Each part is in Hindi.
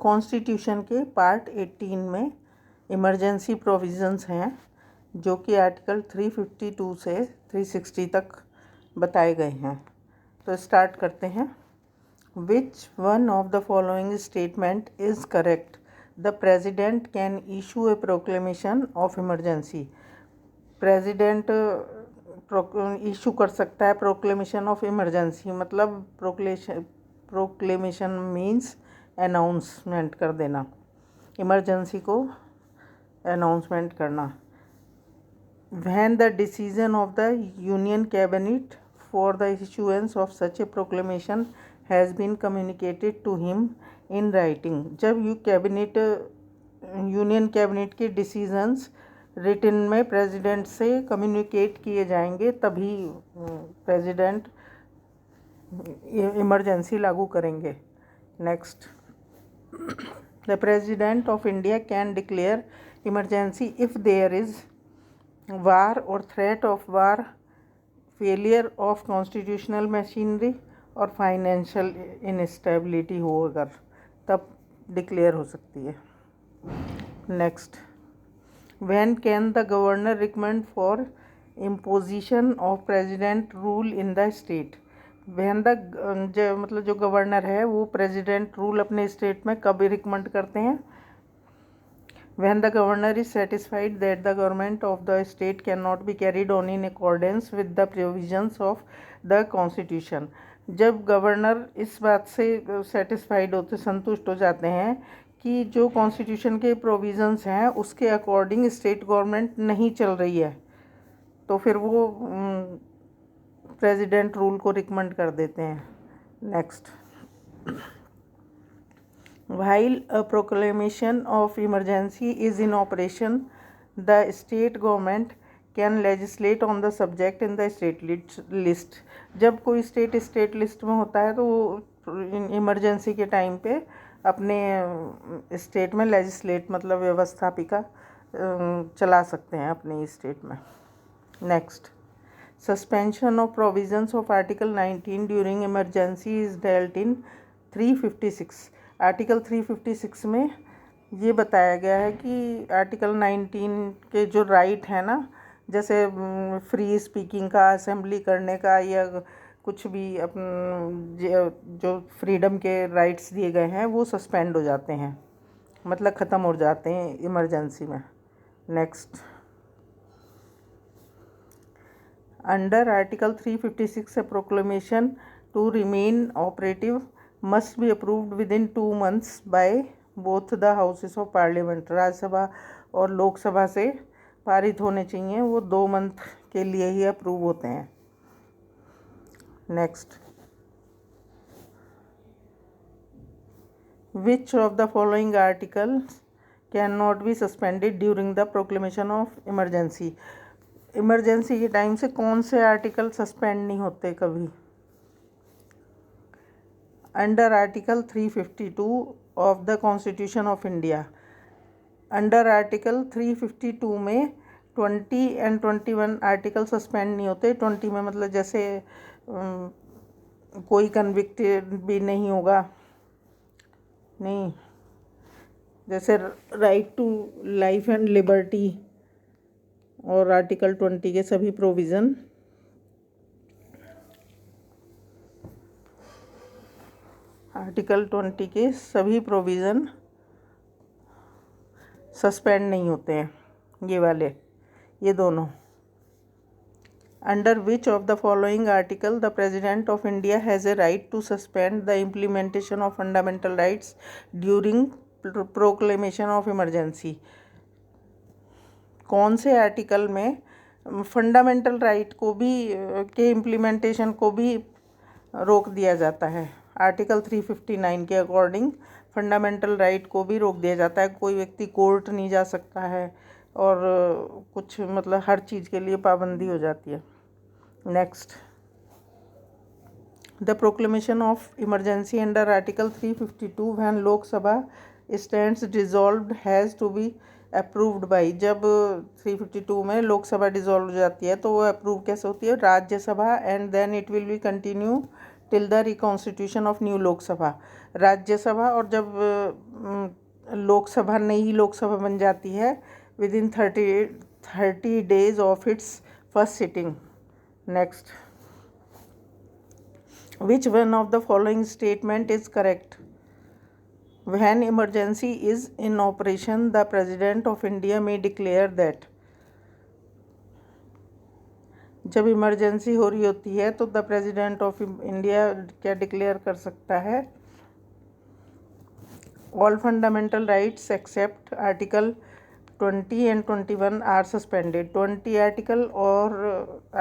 कॉन्स्टिट्यूशन के पार्ट 18 में इमरजेंसी प्रोविज़न्स हैं जो कि आर्टिकल 352 से 360 तक बताए गए हैं। तो स्टार्ट करते हैं। Which one of the following statement is correct? The president can issue A proclamation of emergency. President issue कर सकता है प्रोक्लेमेशन ऑफ इमरजेंसी, मतलब प्रोक्लेमेशन मीन्स अनाउंसमेंट कर देना, इमरजेंसी को अनाउंसमेंट करना। When the decision of the Union Cabinet for the issuance of such a proclamation has been communicated to him in writing, जब यूनियन कैबिनेट के डिसीजंस रिटन में प्रेसिडेंट से कम्युनिकेट किए जाएंगे तभी प्रेसिडेंट इमरजेंसी लागू करेंगे। Next, the president of India can declare emergency if there is war or threat of war, failure of constitutional machinery और फाइनेंशियल इनस्टेबिलिटी हो, अगर तब डिक्लेयर हो सकती है। Next, when can the governor recommend for imposition of president rule in the state? When the मतलब जो गवर्नर है वो प्रेसिडेंट रूल अपने स्टेट में कब रिकमेंड करते हैं? When the governor is satisfied that the government of the state cannot be carried on in accordance with the provisions of the constitution, जब गवर्नर इस बात से सेटिस्फाइड होते, संतुष्ट हो जाते हैं कि जो कॉन्स्टिट्यूशन के प्रोविजंस हैं उसके अकॉर्डिंग स्टेट गवर्नमेंट नहीं चल रही है, तो फिर वो प्रेसिडेंट रूल को रिकमेंड कर देते हैं। Next, while a proclamation of emergency is in operation, the state government can legislate on the subject in the state list. जब कोई स्टेट लिस्ट में होता है तो वो इमरजेंसी के टाइम पे अपने स्टेट में लेजिस्लेट मतलब व्यवस्थापिका चला सकते हैं अपने स्टेट में। Next, suspension of provisions of article 19 during emergency is dealt in 356। Article 356 में ये बताया गया है कि आर्टिकल 19 के जो राइट है ना, जैसे फ्री स्पीकिंग का, असेंबली करने का, या कुछ भी जो फ्रीडम के राइट्स दिए गए हैं वो सस्पेंड हो जाते हैं, मतलब ख़त्म हो जाते हैं इमरजेंसी में। Next, under article 356 a proclamation to remain operative must be approved within 2 months by both the houses of parliament। Rajya Sabha और लोकसभा से पारित होने चाहिए, वो 2 मंथ के लिए ही अप्रूव होते हैं। Next, which of the following articles can not be suspended during the proclamation of emergency? Emergency के टाइम से कौन से आर्टिकल सस्पेंड नहीं होते कभी? Under article 352 of the constitution of India. Under article 352 में 20 एंड 21 आर्टिकल सस्पेंड नहीं होते। 20 में मतलब जैसे कोई कन्विक्टेड भी नहीं होगा, नहीं, जैसे right to life and liberty और आर्टिकल 20 के सभी प्रोविज़न आर्टिकल 20 के सभी प्रोविज़न सस्पेंड नहीं होते हैं, ये वाले, ये दोनों। Under which of the following article the president of India has a right to suspend the implementation of fundamental rights during proclamation of emergency? कौन से आर्टिकल में फंडामेंटल राइट को भी के इम्प्लीमेंटेशन को भी रोक दिया जाता है? आर्टिकल 359 के अकॉर्डिंग फंडामेंटल राइट को भी रोक दिया जाता है। कोई व्यक्ति कोर्ट नहीं जा सकता है और कुछ मतलब हर चीज़ के लिए पाबंदी हो जाती है। Next, the proclamation of emergency under article 352 when Lok Sabha stands dissolved has to be approved by. जब 352 में लोकसभा डिसॉल्व हो जाती है तो वो अप्रूव कैसे होती है? Rajya Sabha, and then it will be continue till the reconstitution of new Lok Sabha. Rajya Sabha और जब लोकसभा नई लोकसभा बन जाती है within 30 days of its first sitting. Next, which one of the following statement is correct? When emergency is in operation, the President of India may declare that. जब इमरजेंसी हो रही होती है तो द प्रेसिडेंट ऑफ इंडिया क्या डिक्लेयर कर सकता है? All fundamental rights except article 20 and 21 are suspended. 20 article और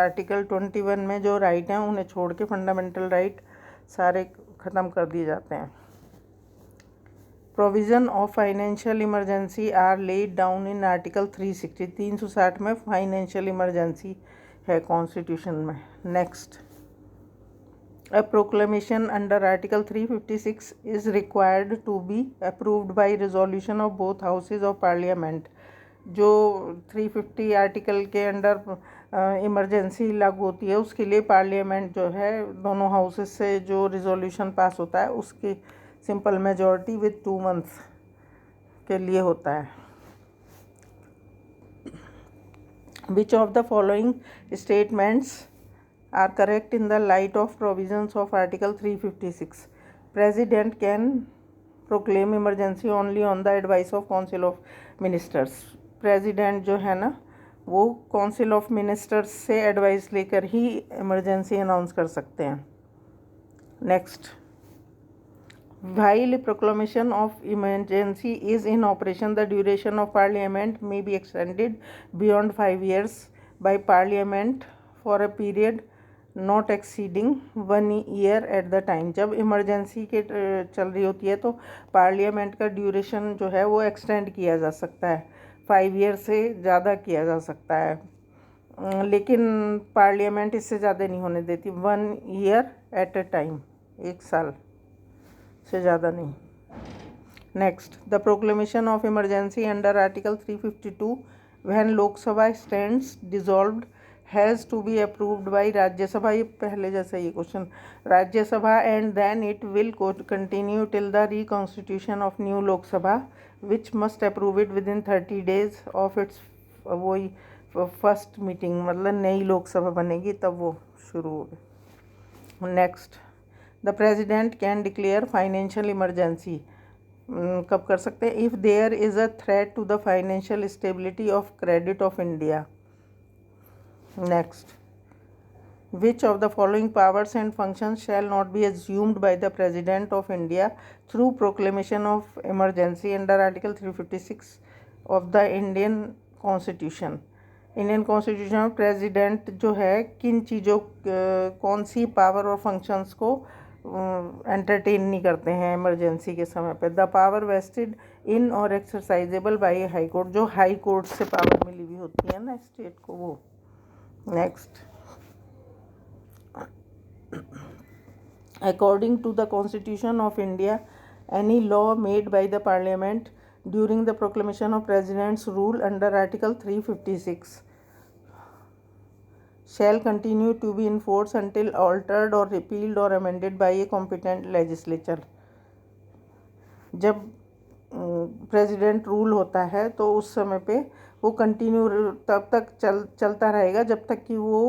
आर्टिकल 21 में जो राइट हैं उन्हें छोड़ के फंडामेंटल राइट सारे ख़त्म कर दिए जाते हैं. Provision of financial emergency are laid down in article 360. 360 में फाइनेंशियल इमरजेंसी है कॉन्स्टिट्यूशन में. Next, a proclamation under article 356 is required to be approved by resolution of both houses of parliament. जो 350 आर्टिकल के अंडर इमरजेंसी लागू होती है उसके लिए पार्लियामेंट जो है दोनों हाउसेज से जो रिजोल्यूशन पास होता है उसकी सिंपल मेजॉरिटी विद 2 months के लिए होता है. Which of the following statements are correct in the light of provisions of Article 356? President can proclaim emergency only on the advice of Council of Ministers. President जो है ना वो Council of Ministers से एडवाइस लेकर ही इमरजेंसी अनाउंस कर सकते हैं. Next, while proclamation of emergency is in operation, the duration of parliament may be extended beyond 5 years by parliament for a period not exceeding 1 year at the time. जब इमरजेंसी के चल रही होती है तो पार्लियामेंट का ड्यूरेशन जो है वो एक्सटेंड किया जा सकता है, 5 year से ज़्यादा किया जा सकता है, लेकिन पार्लियामेंट इससे ज़्यादा नहीं होने देती. 1 year at a time, 1 साल से ज़्यादा नहीं. Next, the proclamation of emergency under article 352 when Lok Sabha stands dissolved has to be approved by Rajya Sabha. ये पहले जैसा ये question, Rajya Sabha and then it will continue till the reconstitution of new Lok Sabha which must approve it within 30 days of its वही फर्स्ट मीटिंग. मतलब नई लोकसभा बनेगी तब वो शुरू होगी. Next, the president can declare financial emergency कब कर सकते हैं? If there is a threat to the financial stability of credit of India. Next, which of the following powers and functions shall not be assumed by the president of India through proclamation of emergency under article 356 of the Indian constitution. Indian constitution में प्रेसिडेंट जो है किन चीज़ों कौन सी पावर और फंक्शंस को एंटरटेन नहीं करते हैं इमरजेंसी के समय पे? द पावर वेस्टेड इन और एक्सरसाइजेबल बाय हाई कोर्ट. जो हाई कोर्ट से पावर मिली हुई होती है ना स्टेट को, वो. Next, according to the constitution of India any law made by the parliament during the proclamation of president's rule under article 356 shall continue to be in force until altered or repealed or amended by a competent legislature. जब प्रेसिडेंट रूल होता है तो उस समय पे वो कंटिन्यू तब तक चलता रहेगा जब तक कि वो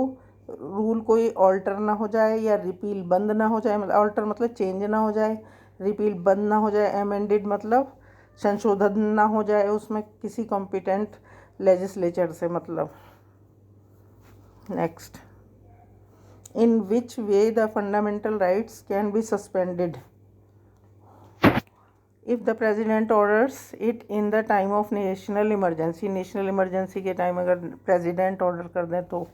रूल कोई ऑल्टर ना हो जाए या रिपील बंद ना हो जाए. मतलब ऑल्टर मतलब चेंज ना हो जाए, रिपील बंद ना हो जाए, अमेंडेड मतलब संशोधन ना हो जाए उसमें किसी कॉम्पिटेंट लेजिस्लेचर से. मतलब next, in which way the fundamental rights can be suspended? If the president orders it in the time of national emergency. National emergency के टाइम अगर प्रेसिडेंट ऑर्डर कर दें तो.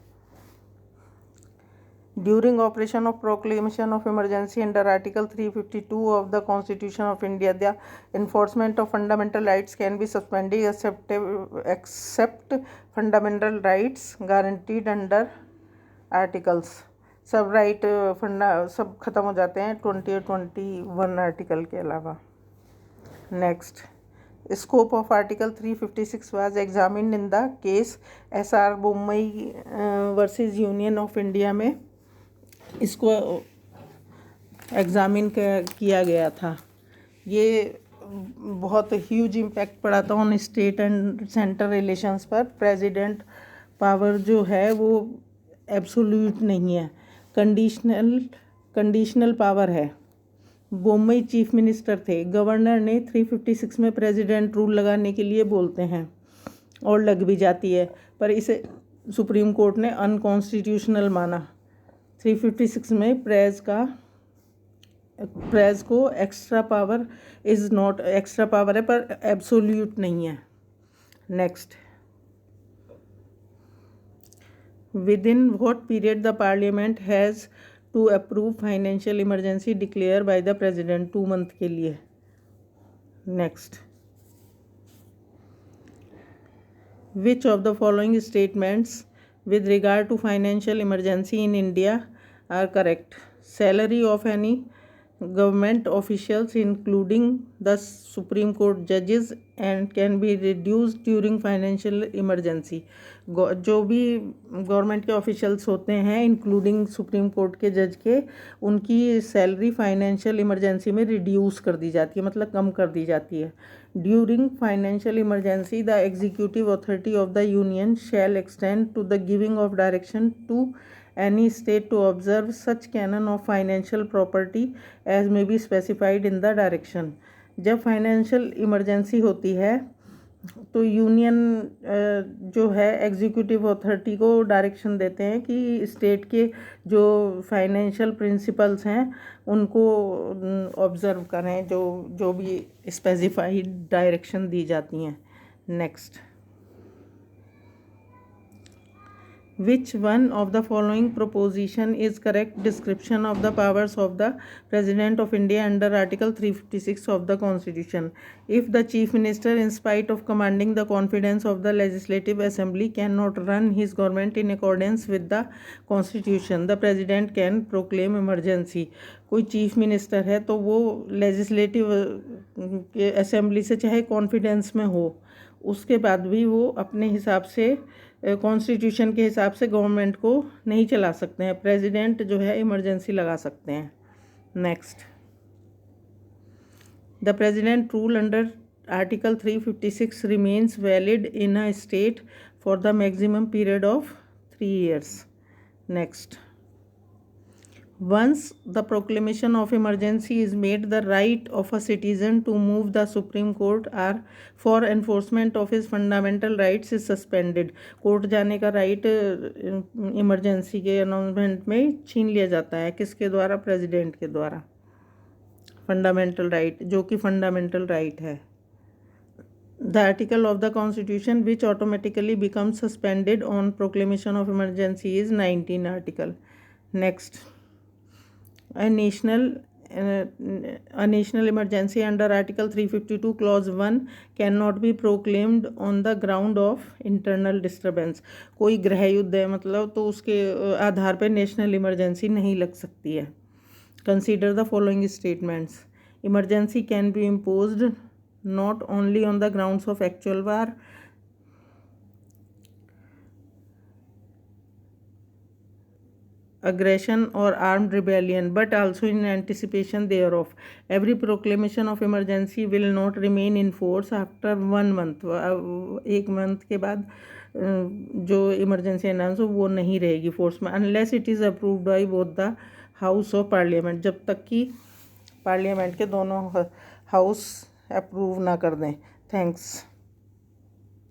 During operation of proclamation of emergency under article 352 of the constitution of India the enforcement of fundamental rights can be suspended except fundamental rights guaranteed under articles. सब राइट सब ख़त्म हो जाते हैं 20 और 21 आर्टिकल के अलावा. Next, scope of article 356 was examined in the case SR Bommai versus union of India में. इसको एग्ज़ामिन किया गया था। ये बहुत ह्यूज इम्पैक्ट पड़ा था on state and centre relations पर। प्रेसिडेंट पावर जो है वो एब्सोल्यूट नहीं है, कंडीशनल पावर है। बम्बई चीफ मिनिस्टर थे, गवर्नर ने 356 में प्रेसिडेंट रूल लगाने के लिए बोलते हैं और लग भी जाती है, पर इसे सुप्रीम कोर्ट ने अनकॉन्स्टिट्यूशनल माना। 356 में प्रेस को extra power is not extra power है, पर एब्सोल्यूट नहीं है। Next, within what period the parliament has to approve financial emergency declare by the president? 2 month के लिए। Next, which of the following statements with regard to financial emergency in India are correct? Salary of any government officials including the Supreme Court judges and can be reduced during financial emergency. जो भी गवर्नमेंट के ऑफिशियल्स होते हैं इंक्लूडिंग सुप्रीम कोर्ट के जज के, उनकी सैलरी फाइनेंशियल इमरजेंसी में रिड्यूस कर दी जाती है, मतलब कम कर दी जाती है। During financial emergency the executive authority of the union shall extend to the giving of direction to any state to observe such canon of financial property as may be specified in the direction. जब फाइनेंशियल इमरजेंसी होती है तो यूनियन जो है एग्जीक्यूटिव अथॉरिटी को डायरेक्शन देते हैं कि स्टेट के जो फाइनेंशियल प्रिंसिपल्स हैं उनको ऑब्ज़र्व करें, जो भी स्पेसिफाइड डायरेक्शन दी जाती हैं। Next, which one of the following proposition is correct description of the powers of the President of India under Article 356 of the Constitution? If the Chief Minister, in spite of commanding the confidence of the Legislative Assembly, cannot run his government in accordance with the Constitution, the President can proclaim emergency. कोई चीफ मिनिस्टर है तो वो लेजिस्लेटिव असेंबली से चाहे कॉन्फिडेंस में हो, उसके बाद भी वो अपने हिसाब से कॉन्स्टिट्यूशन के हिसाब से गवर्नमेंट को नहीं चला सकते हैं। प्रेसिडेंट जो है इमरजेंसी लगा सकते हैं। Next, the president rule under article 356 remains valid in a state for the maximum period of 3 years. Next, once the proclamation of emergency is made, the right of a citizen to move the Supreme Court or for enforcement of his fundamental rights is suspended. Court जाने का राइट इमरजेंसी के अनाउंसमेंट में छीन लिया जाता है। किसके द्वारा? प्रेसिडेंट के द्वारा। फंडामेंटल राइट, जो कि फंडामेंटल राइट है। The article of the Constitution which automatically becomes suspended on proclamation of emergency is 19 article. Next, a national emergency under Article 352 Clause 1 cannot be proclaimed on the ground of internal disturbance. कोई गृह युद्ध है मतलब तो उसके आधार पर नेशनल इमरजेंसी नहीं लग सकती है। Consider the following statements. Emergency can be imposed not only on the grounds of actual war, aggression or armed rebellion, but also in anticipation thereof. Every proclamation of emergency will not remain in force after 1 month. 1 month के बाद जो इमरजेंसी अनाउंस हो वो नहीं रहेगी फोर्स में, unless it is approved by both the house of parliament, जब तक कि पार्लियामेंट के दोनों हाउस अप्रूव ना कर दें। थैंक्स।